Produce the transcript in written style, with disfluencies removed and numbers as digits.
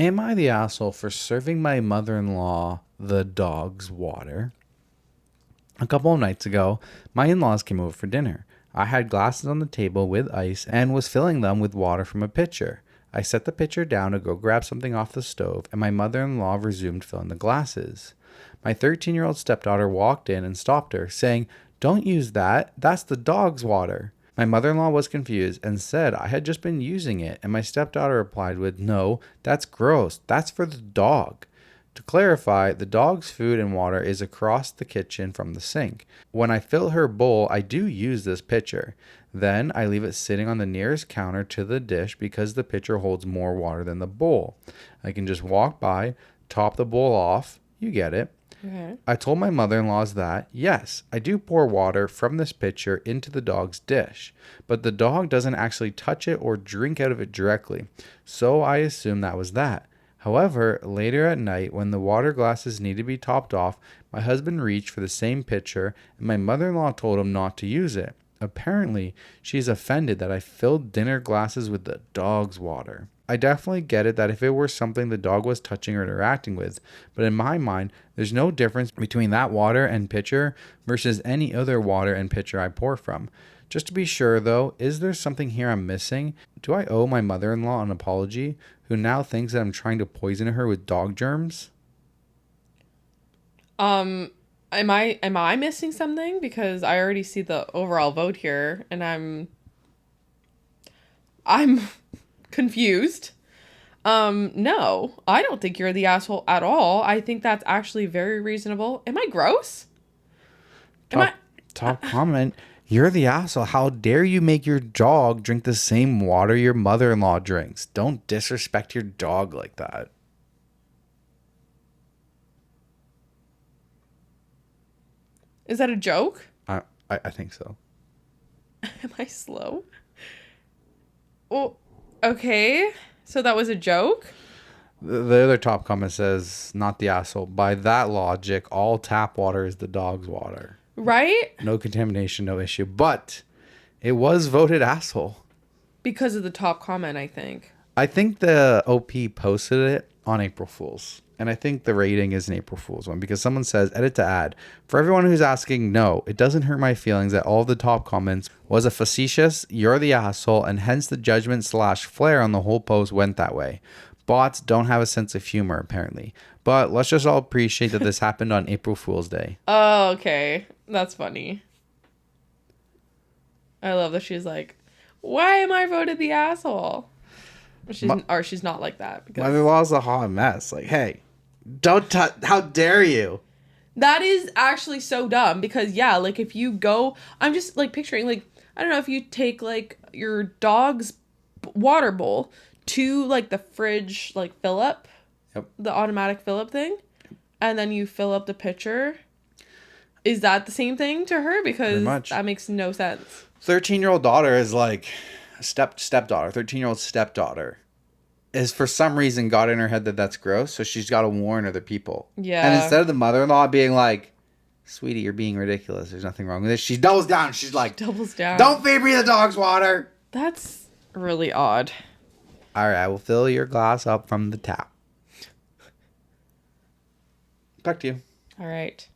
Am I the asshole for serving my mother-in-law the dog's water? A couple of nights ago, my in-laws came over for dinner. I had glasses on the table with ice and was filling them with water from a pitcher. I set the pitcher down to go grab something off the stove, and my mother-in-law resumed filling the glasses. My 13-year-old stepdaughter walked in and stopped her, saying, "Don't use that. That's the dog's water." My mother-in-law was confused and said I had just been using it, and my stepdaughter replied with, "No, that's gross. That's for the dog." To clarify, the dog's food and water is across the kitchen from the sink. When I fill her bowl, I do use this pitcher. Then I leave it sitting on the nearest counter to the dish because the pitcher holds more water than the bowl. I can just walk by, top the bowl off. You get it. Okay. I told my mother-in-laws that, yes, I do pour water from this pitcher into the dog's dish, but the dog doesn't actually touch it or drink out of it directly, so I assumed that was that. However, later at night, when the water glasses needed to be topped off, my husband reached for the same pitcher, and my mother-in-law told him not to use it. Apparently, she's offended that I filled dinner glasses with the dog's water. I definitely get it that if it were something the dog was touching or interacting with, but in my mind, there's no difference between that water and pitcher versus any other water and pitcher I pour from. Just to be sure, though, is there something here I'm missing? Do I owe my mother-in-law an apology, who now thinks that I'm trying to poison her with dog germs? Am I missing something? Because I already see the overall vote here, and I'm confused. No, I don't think you're the asshole at all. I think that's actually very reasonable. Am I gross? Top comment. You're the asshole. How dare you make your dog drink the same water your mother-in-law drinks? Don't disrespect your dog like that. Is that a joke? I think so. Am I slow? Oh, okay. So that was a joke? The other top comment says, not the asshole. By that logic, all tap water is the dog's water. Right? No contamination, no issue. But it was voted asshole. Because of the top comment, I think. I think the OP posted it on April Fool's. And I think the rating is an April Fool's one because someone says, edit to add. For everyone who's asking, no, it doesn't hurt my feelings that all of the top comments was a facetious, you're the asshole, and hence the judgment / flair on the whole post went that way. Bots don't have a sense of humor, apparently. But let's just all appreciate that this happened on April Fool's Day. Oh, okay. That's funny. I love that she's like, why am I voted the asshole? She's not like that. Because mother-in-law's a hot mess. Like, hey, how dare you? That is actually so dumb because, yeah, like if you go, I'm just like picturing, like, I don't know, if you take like your dog's water bowl to like the fridge, like fill up, the automatic fill up thing, and then you fill up the pitcher. Is that the same thing to her? Because that makes no sense. 13-year-old daughter is like stepdaughter. 13-year-old stepdaughter is for some reason got in her head that that's gross, so she's got to warn other people. Yeah. And instead of the mother-in-law being like, "Sweetie, you're being ridiculous. There's nothing wrong with this," she doubles down. She's like, doubles down. "Don't feed me the dog's water." That's really odd. All right, I will fill your glass up from the tap. Back to you. All right.